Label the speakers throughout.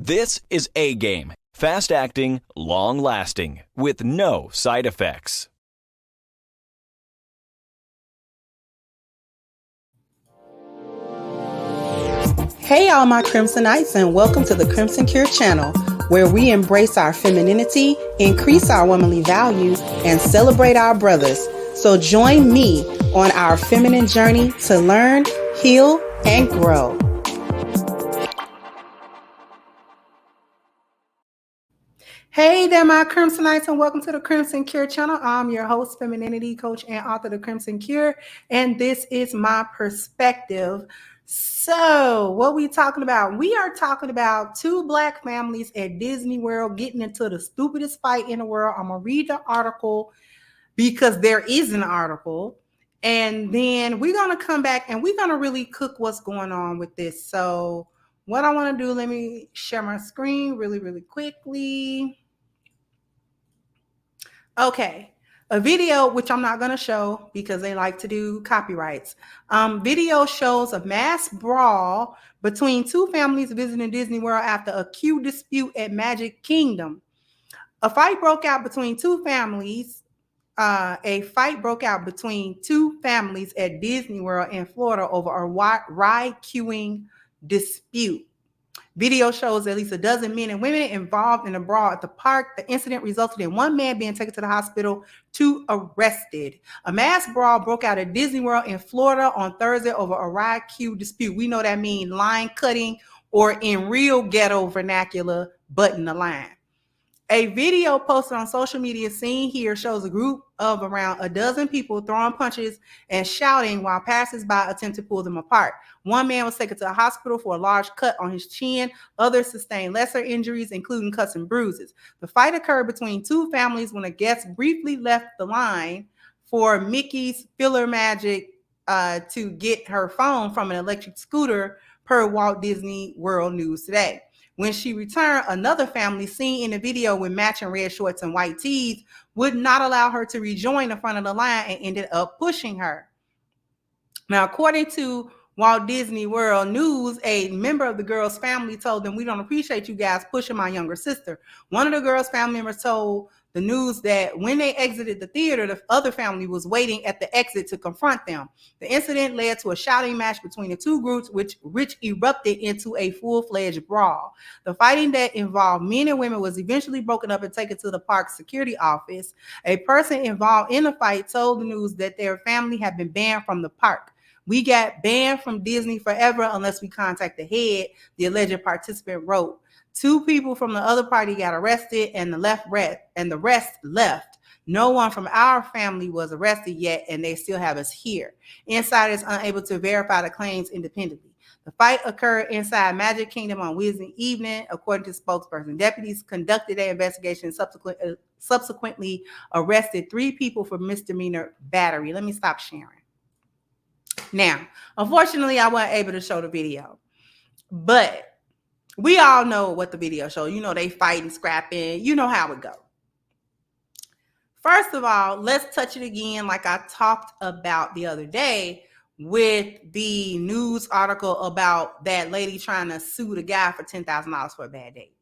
Speaker 1: This is A Game. Fast acting, long lasting, with no side effects.
Speaker 2: Hey, all my Crimsonites, and welcome to the Crimson Cure channel, where we embrace our femininity, increase our womanly value, and celebrate our brothers. So join me on our feminine journey to learn, heal, and grow. Hey there, my Crimsonites, and welcome to the Crimson Cure channel. I'm your host, femininity coach, and author of The Crimson Cure, and this is my perspective. So, what we talking about? We are talking about two Black families at Disney World getting into the stupidest fight in the world. I'm going to read the article because there is an article, and then we're going to come back and we're going to really cook what's going on with this. So, what I want to do, let me share my screen really quickly. Okay, a video, which I'm not going to show because they like to do copyrights. Video shows a mass brawl between two families visiting Disney World after a queue dispute at Magic Kingdom. A fight broke out between two families. A fight broke out between two families at Disney World in Florida over a ride queuing dispute. Video shows at least a dozen men and women involved in a brawl at the park. The incident resulted in one man being taken to the hospital, two arrested. A mass brawl broke out at Disney World in Florida on Thursday over a ride queue dispute. We know that means line cutting, or in real ghetto vernacular, butting the line. A video posted on social media seen here shows a group of around a dozen people throwing punches and shouting while passers-by attempt to pull them apart. One man was taken to a hospital for a large cut on his chin. Others sustained lesser injuries, including cuts and bruises. The fight occurred between two families when a guest briefly left the line for Mickey's Filler Magic to get her phone from an electric scooter, per Walt Disney World News Today. When she returned, another family seen in the video with matching red shorts and white tees would not allow her to rejoin the front of the line and ended up pushing her. Now, according to Walt Disney World News, a member of the girl's family told them, "We don't appreciate you guys pushing my younger sister." One of the girl's family members told the news that when they exited the theater, the other family was waiting at the exit to confront them. The incident led to a shouting match between the two groups, which erupted into a full-fledged brawl. The fighting that involved men and women was eventually broken up and taken to the park's security office. A person involved in the fight told the news that their family had been banned from the park. "We got banned from Disney forever unless we contact the head," the alleged participant wrote. "Two people from the other party got arrested and the rest left. No one from our family was arrested yet, and they still have us here." Insiders unable to verify the claims independently. The fight occurred inside Magic Kingdom on Wednesday evening, according to spokesperson. Deputies conducted an investigation and subsequently arrested 3 people for misdemeanor battery. Let me stop sharing. Now, unfortunately, I wasn't able to show the video, but we all know what the video shows. You know, they fighting, scrapping. You know how it goes. First of all, let's touch it again like I talked about the other day with the news article about that lady trying to sue the guy for $10,000 for a bad date.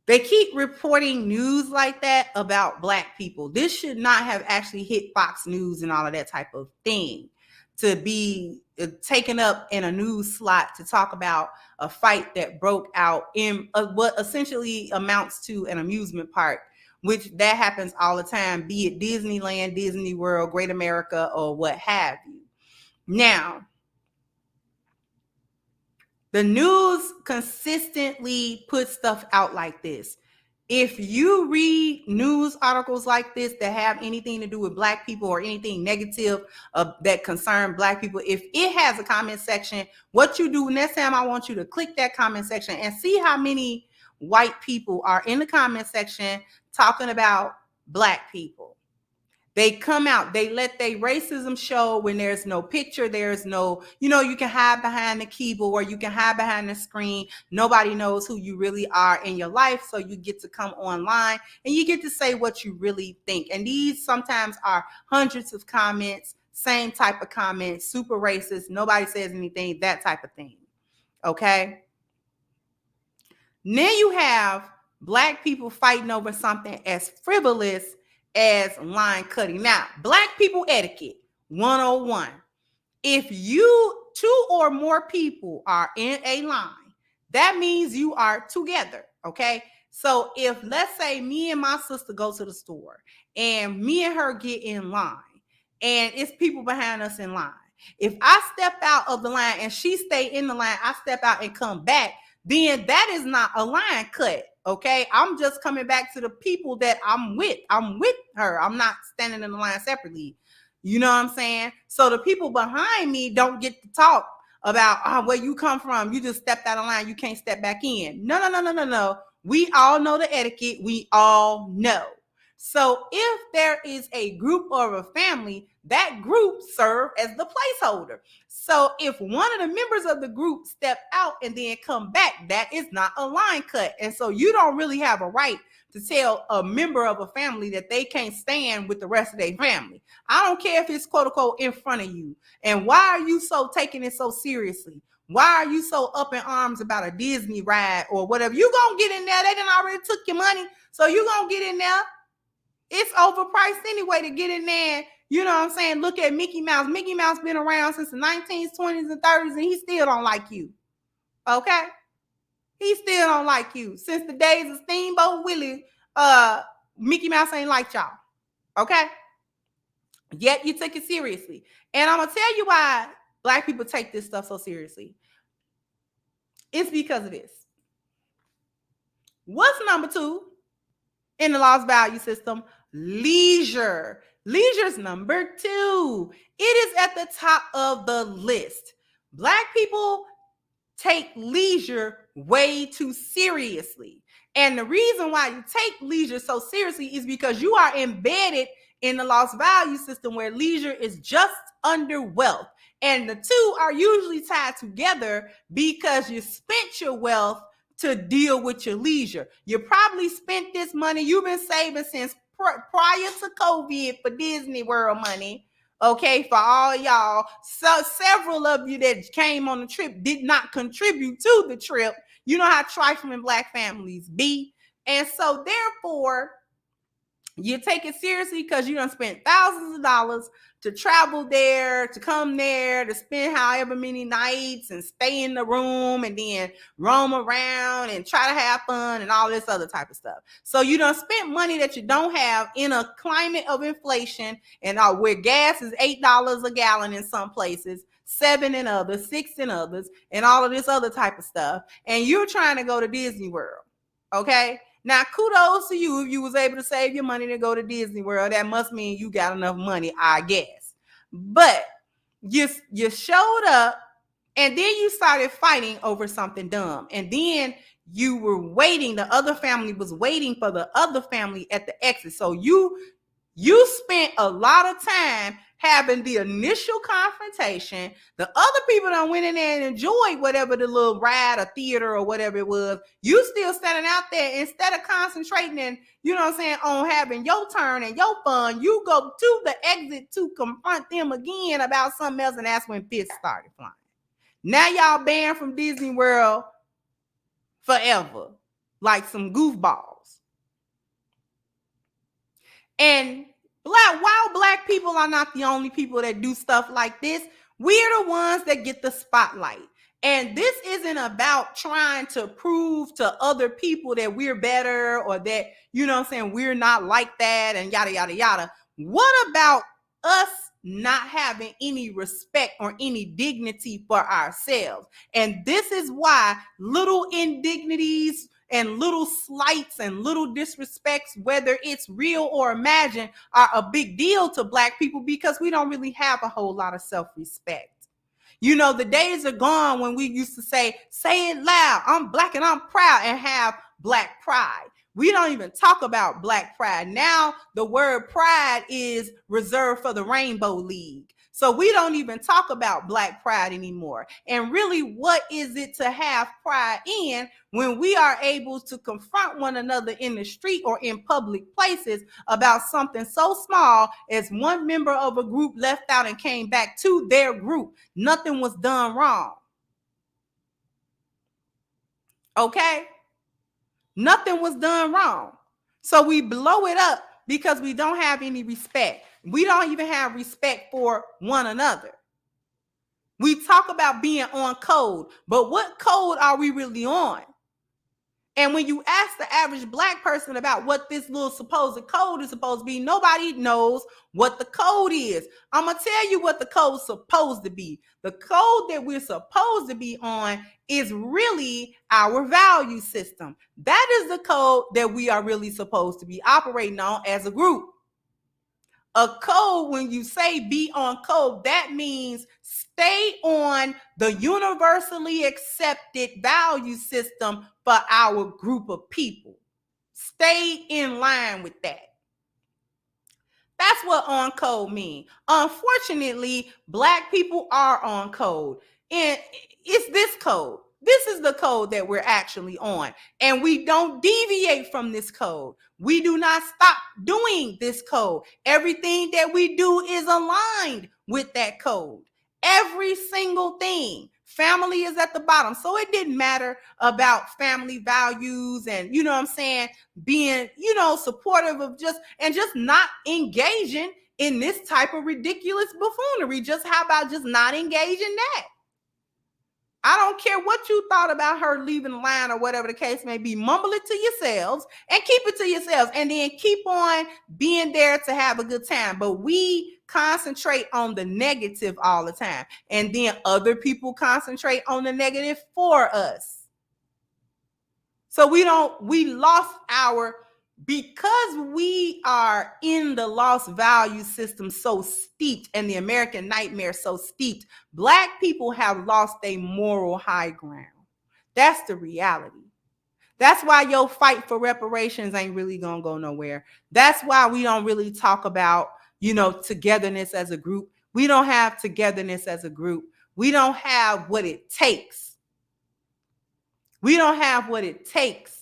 Speaker 2: They keep reporting news like that about Black people. This should not have actually hit Fox News and all of that type of thing, to be taken up in a news slot to talk about a fight that broke out in what essentially amounts to an amusement park, which that happens all the time, be it Disneyland, Disney World, Great America, or what have you. Now, the news consistently puts stuff out like this. If you read news articles like this that have anything to do with Black people or anything negative that concern Black people, if it has a comment section, what you do next time, I want you to click that comment section and see how many white people are in the comment section talking about Black people. They come out, they let their racism show when there's no picture, there's no, you can hide behind the keyboard or you can hide behind the screen. Nobody knows who you really are in your life. So you get to come online and you get to say what you really think. And these sometimes are hundreds of comments, same type of comments, super racist. Nobody says anything, that type of thing. Okay. Then you have Black people fighting over something as frivolous as line cutting. Now, Black people etiquette 101. If you two or more people are in a line, that means you are together. Okay. So if, let's say, me and my sister go to the store and me and her get in line and it's people behind us in line. If I step out of the line and she stay in the line, I step out and come back, then that is not a line cut. Okay. I'm just coming back to the people that I'm with. I'm with her. I'm not standing in the line separately. You know what I'm saying? So the people behind me don't get to talk about where you come from. You just stepped out of line. You can't step back in. No. We all know the etiquette. We all know. So if there is a group or a family, that group serve as the placeholder. So if one of the members of the group step out and then come back, that is not a line cut. And so you don't really have a right to tell a member of a family that they can't stand with the rest of their family. I don't care if it's quote unquote in front of you. And why are you so taking it so seriously? Why are you so up in arms about a Disney ride or whatever? You gonna get in there. They done already took your money. So you gonna get in there. It's overpriced anyway to get in there. You know what I'm saying? Look at Mickey Mouse. Mickey Mouse been around since the 19s, 20s, and 30s, and he still don't like you. Okay? He still don't like you. Since the days of Steamboat Willie, Mickey Mouse ain't like y'all. Okay? Yet you took it seriously. And I'm going to tell you why Black people take this stuff so seriously. It's because of this. What's number 2 in the lost value system? Leisure. Leisure's number 2. It is at the top of the list. Black people take leisure way too seriously. And the reason why you take leisure so seriously is because you are embedded in the lost value system where leisure is just under wealth. And the two are usually tied together because you spent your wealth to deal with your leisure. You probably spent this money you've been saving since prior to COVID for Disney World money. Okay, for all y'all. So several of you that came on the trip did not contribute to the trip. You know how trifling Black families be. And so therefore, you take it seriously because you done spent thousands of dollars to travel there, to come there, to spend however many nights and stay in the room and then roam around and try to have fun and all this other type of stuff. So you done spent money that you don't have in a climate of inflation and where gas is $8 a gallon in some places, $7 in others, $6 in others, and all of this other type of stuff. And you're trying to go to Disney World. Okay? Now, kudos to you if you was able to save your money to go to Disney World. That must mean you got enough money, I guess. But you showed up and then you started fighting over something dumb. And then you were waiting. The other family was waiting for the other family at the exit. So you spent a lot of time having the initial confrontation. The other people done went in there and enjoyed whatever the little ride or theater or whatever it was. You still standing out there instead of concentrating and, you know what I'm saying, on having your turn and your fun. You go to the exit to confront them again about something else, and that's when fists started flying. Now y'all banned from Disney World forever, like some goofballs. And while Black people are not the only people that do stuff like this, we're the ones that get the spotlight. And this isn't about trying to prove to other people that we're better or that, you know what I'm saying, we're not like that and yada, yada, yada. What about us not having any respect or any dignity for ourselves? And this is why little indignities and little slights and little disrespects, whether it's real or imagined, are a big deal to Black people because we don't really have a whole lot of self-respect. You know, the days are gone when we used to say it loud, I'm Black and I'm proud, and have Black pride. We don't even talk about Black pride. Now the word pride is reserved for the Rainbow League. So we don't even talk about Black pride anymore. And really, what is it to have pride in when we are able to confront one another in the street or in public places about something so small as one member of a group left out and came back to their group? Nothing was done wrong. Okay? Nothing was done wrong. So we blow it up because we don't have any respect. We don't even have respect for one another. We talk about being on code, but what code are we really on? And when you ask the average Black person about what this little supposed code is supposed to be, nobody knows what the code is. I'm going to tell you what the code's supposed to be. The code that we're supposed to be on is really our value system. That is the code that we are really supposed to be operating on as a group. A code, when you say be on code, that means stay on the universally accepted value system for our group of people. Stay in line with that. That's what on code means. Unfortunately, Black people are on code. And it's this code. This is the code that we're actually on. And we don't deviate from this code. We do not stop doing this code. Everything that we do is aligned with that code. Every single thing. Family is at the bottom. So it didn't matter about family values and, you know what I'm saying, being, you know, supportive of just not engaging in this type of ridiculous buffoonery. Just how about just not engaging that? I don't care what you thought about her leaving the line or whatever the case may be. Mumble it to yourselves and keep it to yourselves, and then keep on being there to have a good time. But we concentrate on the negative all the time, and then other people concentrate on the negative for us. So we lost our, because we are in the lost value system so steeped, and the American nightmare so steeped, Black people have lost a moral high ground. That's the reality. That's why your fight for reparations ain't really gonna go nowhere. That's why we don't really talk about, you know, togetherness as a group. We don't have togetherness as a group. We don't have what it takes. We don't have what it takes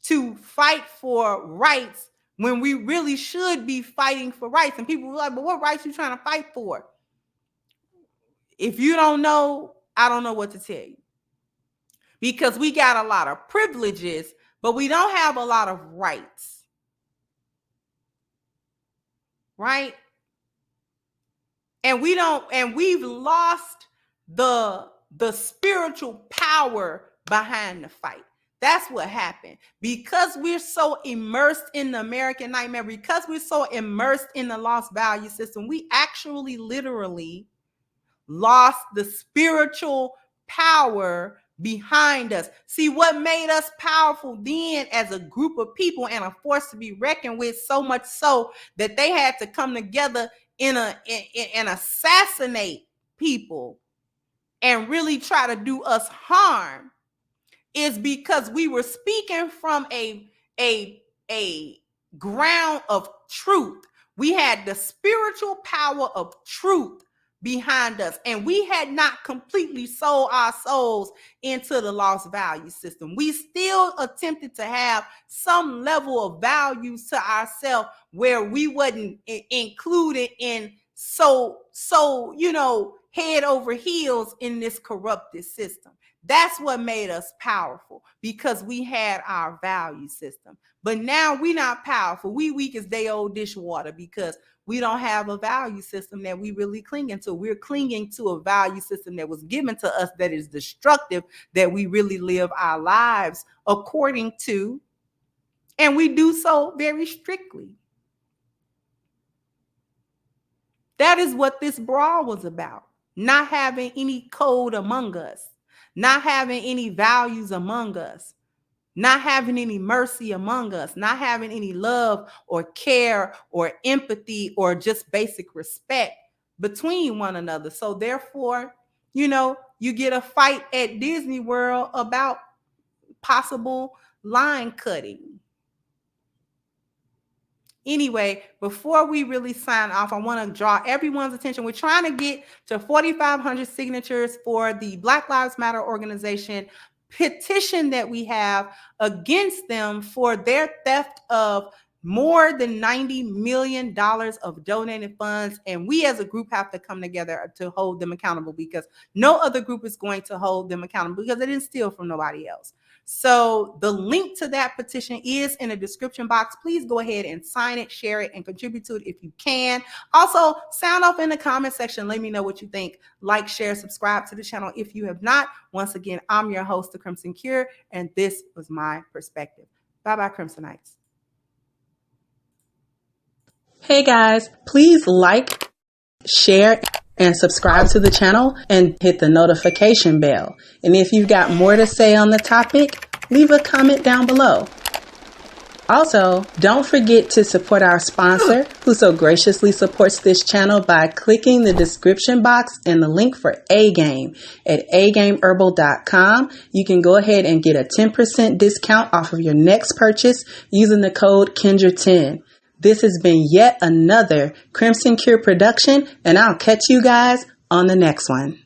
Speaker 2: to fight for rights when we really should be fighting for rights. And people were like, but what rights are you trying to fight for? If you don't know, I don't know what to tell you. Because we got a lot of privileges, but we don't have a lot of rights. Right? And we've lost the spiritual power behind the fight. That's what happened. Because we're so immersed in the American nightmare, because we're so immersed in the lost value system, we actually literally lost the spiritual power behind us. See, what made us powerful then as a group of people and a force to be reckoned with, so much so that they had to come together and assassinate people and really try to do us harm, is because we were speaking from a ground of truth. We had the spiritual power of truth behind us, and we had not completely sold our souls into the lost value system. We still attempted to have some level of values to ourselves where we wasn't included in so you know, head over heels in this corrupted system. That's what made us powerful, because we had our value system. But now we're not powerful. We weak as day old dishwater because we don't have a value system that we really clinging to. We're clinging to a value system that was given to us that is destructive, that we really live our lives according to, and we do so very strictly. That is what this brawl was about. Not having any code among us, not having any values among us, not having any mercy among us, not having any love or care or empathy or just basic respect between one another. So therefore, you know, you get a fight at Disney World about possible line cutting. Anyway, before we really sign off, I want to draw everyone's attention. We're trying to get to 4,500 signatures for the Black Lives Matter organization petition that we have against them for their theft of more than $90 million of donated funds. And we as a group have to come together to hold them accountable, because no other group is going to hold them accountable, because they didn't steal from nobody else. So the link to that petition is in the description box. Please go ahead and sign it, share it, and contribute to it if you can. Also, sound off in the comment section. Let me know what you think. Like, share, subscribe to the channel if you have not. Once again, I'm your host, The Crimson Cure, and this was my perspective. Bye-bye, Crimsonites. Hey guys, please like, share, and subscribe to the channel and hit the notification bell. And if you've got more to say on the topic, leave a comment down below. Also, don't forget to support our sponsor who so graciously supports this channel by clicking the description box and the link for A-Game at agameherbal.com. You can go ahead and get a 10% discount off of your next purchase using the code Kendra10. This has been yet another Crimson Cure production, and I'll catch you guys on the next one.